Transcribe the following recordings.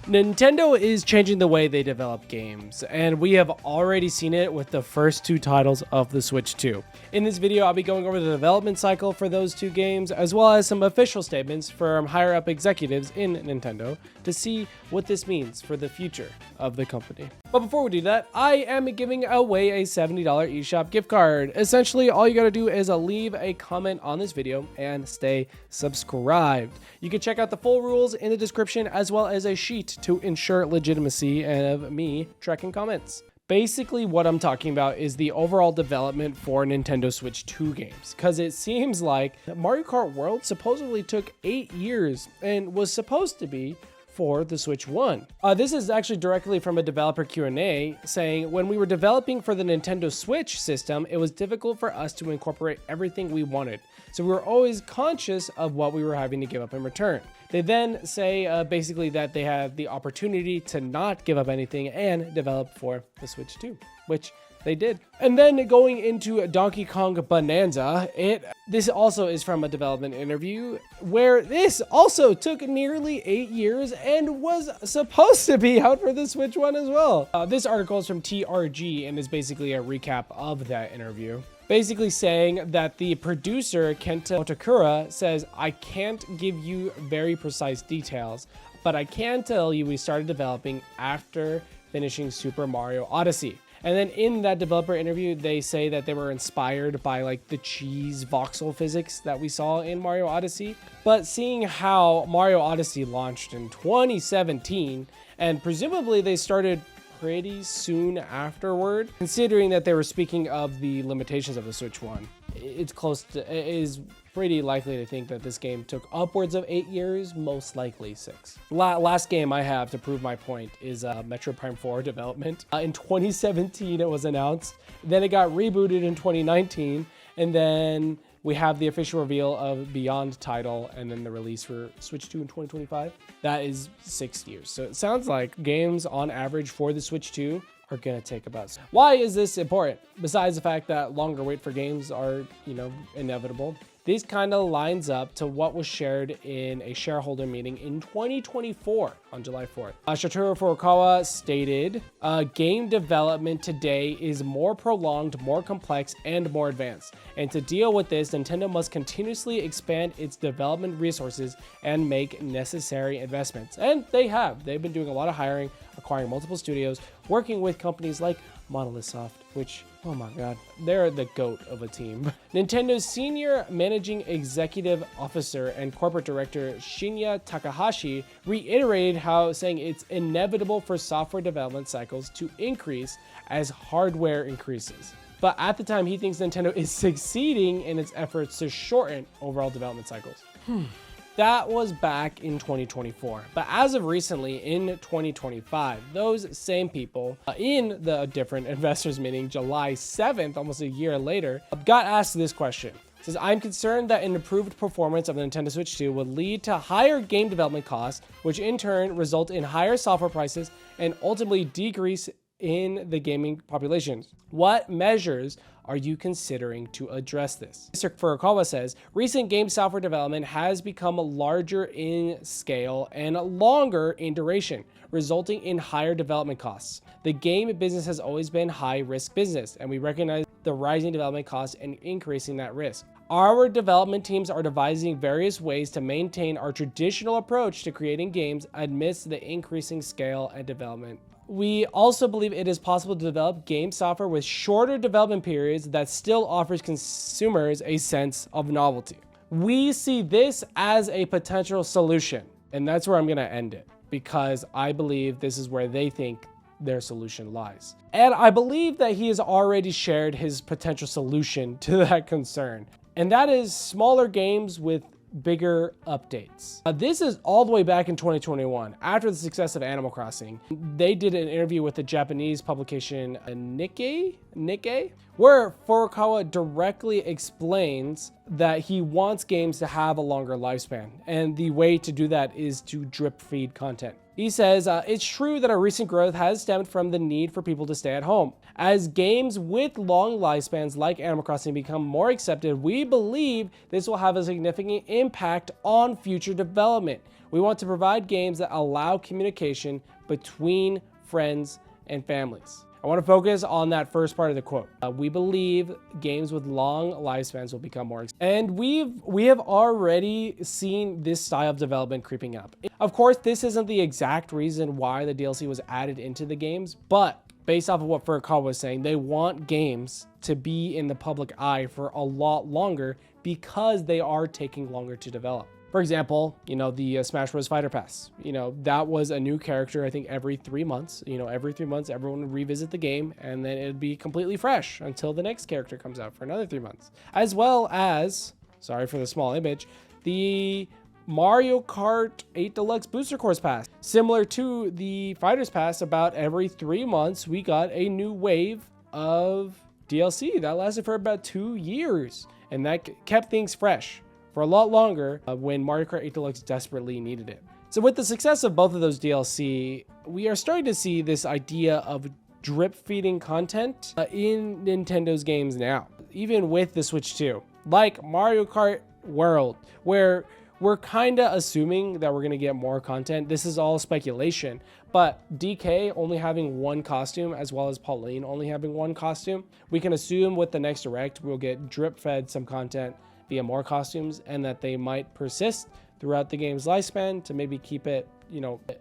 Nintendo is changing the way they develop games, and we have already seen it with the first two titles of the Switch 2. In this video, I'll be going over the development cycle for those two games, as well as some official statements from higher up executives in Nintendo to see what this means for the future of the company. But before we do that, I am giving away a $70 eShop gift card. Essentially, all you gotta do is leave a comment on this video and stay subscribed. You can check out the full rules in the description, as well as a sheet to ensure legitimacy of me tracking comments. Basically, what I'm talking about is the overall development for Nintendo Switch 2 games, because it seems like Mario Kart World supposedly took 8 years and was supposed to be for the Switch 1. This is actually directly from a developer Q&A saying, when we were developing for the Nintendo Switch system, it was difficult for us to incorporate everything we wanted. So we were always conscious of what we were having to give up in return. They then say basically that they had the opportunity to not give up anything and develop for the Switch 2, which they did. And then going into Donkey Kong Bananza, this also is from a development interview where this also took nearly 8 years and was supposed to be out for the Switch 1 as well. This article is from TRG and is basically a recap of that interview. Basically saying that the producer, Kenta Otakura, says, "I can't give you very precise details, but I can tell you we started developing after finishing Super Mario Odyssey." And then in that developer interview, they say that they were inspired by like the cheese voxel physics that we saw in Mario Odyssey. But seeing how Mario Odyssey launched in 2017, and presumably they started pretty soon afterward, considering that they were speaking of the limitations of the Switch 1, it is pretty likely to think that this game took upwards of 8 years, most likely 6. Last game I have to prove my point is Metroid Prime 4 development. In 2017 it was announced, then it got rebooted in 2019, and then we have the official reveal of Beyond title, and then the release for Switch 2 in 2025. That is 6 years. So it sounds like games on average for the Switch 2 are gonna take about. Why is this important? Besides the fact that longer wait for games are, inevitable. This kind of lines up to what was shared in a shareholder meeting in 2024 on July 4th. Furukawa stated, game development today is more prolonged, more complex, and more advanced. And to deal with this, Nintendo must continuously expand its development resources and make necessary investments. And they have. They've been doing a lot of hiring, acquiring multiple studios, working with companies like Monolith Soft, which, oh my god, they're the GOAT of a team. Nintendo's senior managing executive officer and corporate director Shinya Takahashi reiterated saying it's inevitable for software development cycles to increase as hardware increases. But at the time, he thinks Nintendo is succeeding in its efforts to shorten overall development cycles. That was back in 2024. But as of recently, in 2025, those same people in the different investors meeting, July 7th, almost a year later, got asked this question. It says, "I'm concerned that an improved performance of the Nintendo Switch 2 would lead to higher game development costs, which in turn result in higher software prices and ultimately decrease in the gaming population. What measures are you considering to address this?" Mr. Furukawa says, "Recent game software development has become larger in scale and longer in duration, resulting in higher development costs. The game business has always been high-risk business, and we recognize the rising development costs and increasing that risk. Our development teams are devising various ways to maintain our traditional approach to creating games amidst the increasing scale and development. We also believe it is possible to develop game software with shorter development periods that still offers consumers a sense of novelty." We see this as a potential solution, and that's where I'm going to end it, because I believe this is where they think their solution lies. And I believe that he has already shared his potential solution to that concern, and that is smaller games with bigger updates. This is all the way back in 2021, after the success of Animal Crossing. They did an interview with the Japanese publication Nikkei, where Furukawa directly explains that he wants games to have a longer lifespan, and the way to do that is to drip feed content. He says, it's true that our recent growth has stemmed from the need for people to stay at home. As games with long lifespans like Animal Crossing become more accepted, we believe this will have a significant impact on future development. We want to provide games that allow communication between friends and families. I want to focus on that first part of the quote. We believe games with long lifespans will become more accepted. And we have already seen this style of development creeping up. Of course, this isn't the exact reason why the DLC was added into the games, but based off of what Furukawa was saying, they want games to be in the public eye for a lot longer because they are taking longer to develop. For example, the Smash Bros. Fighter Pass, that was a new character, I think every 3 months. Every 3 months, everyone would revisit the game and then it'd be completely fresh until the next character comes out for another 3 months. As well as, sorry for the small image, the Mario Kart 8 Deluxe Booster Course Pass. Similar to the Fighters Pass, about every 3 months, we got a new wave of DLC that lasted for about 2 years. And that kept things fresh for a lot longer when Mario Kart 8 Deluxe desperately needed it. So with the success of both of those DLC, we are starting to see this idea of drip feeding content in Nintendo's games now, even with the Switch 2. Like Mario Kart World, where we're kind of assuming that we're going to get more content. This is all speculation, but DK only having one costume as well as Pauline only having one costume, we can assume with the next Direct, we'll get drip fed some content via more costumes and that they might persist throughout the game's lifespan to maybe keep it,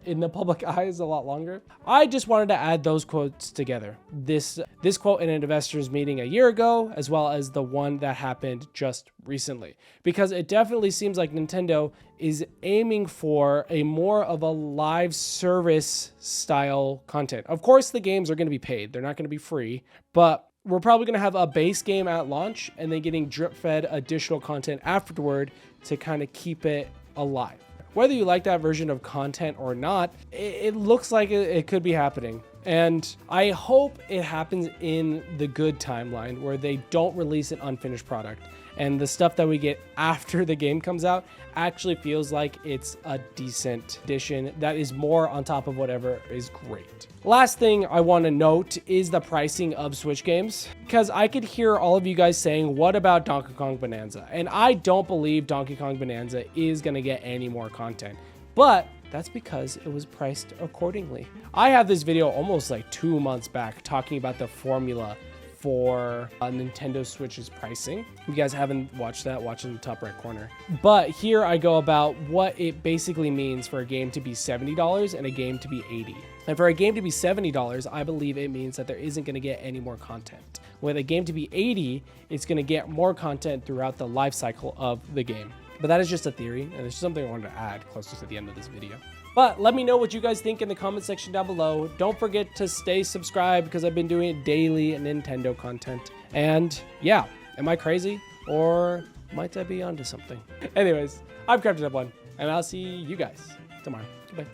in the public eyes a lot longer. I just wanted to add those quotes together. This quote in an investors meeting a year ago, as well as the one that happened just recently, because it definitely seems like Nintendo is aiming for a more of a live service style content. Of course, the games are going to be paid. They're not going to be free, but we're probably going to have a base game at launch and then getting drip fed additional content afterward to kind of keep it alive. Whether you like that version of content or not, it looks like it could be happening. And I hope it happens in the good timeline where they don't release an unfinished product. And the stuff that we get after the game comes out actually feels like it's a decent addition that is more on top of whatever is great. Last thing I want to note is the pricing of Switch games, because I could hear all of you guys saying, what about Donkey Kong Bonanza? And I don't believe Donkey Kong Bonanza is going to get any more content, but that's because it was priced accordingly. I have this video almost like 2 months back talking about the formula for Nintendo Switch's pricing. If you guys haven't watched that, watch in the top right corner. But here I go about what it basically means for a game to be $70 and a game to be $80. And for a game to be $70, I believe it means that there isn't going to get any more content. With a game to be $80, it's going to get more content throughout the life cycle of the game. But that is just a theory, and it's something I wanted to add closer to the end of this video. But let me know what you guys think in the comment section down below. Don't forget to stay subscribed because I've been doing daily Nintendo content. And yeah, am I crazy or might I be onto something? Anyways, I'm Captain F1, and I'll see you guys tomorrow. Goodbye.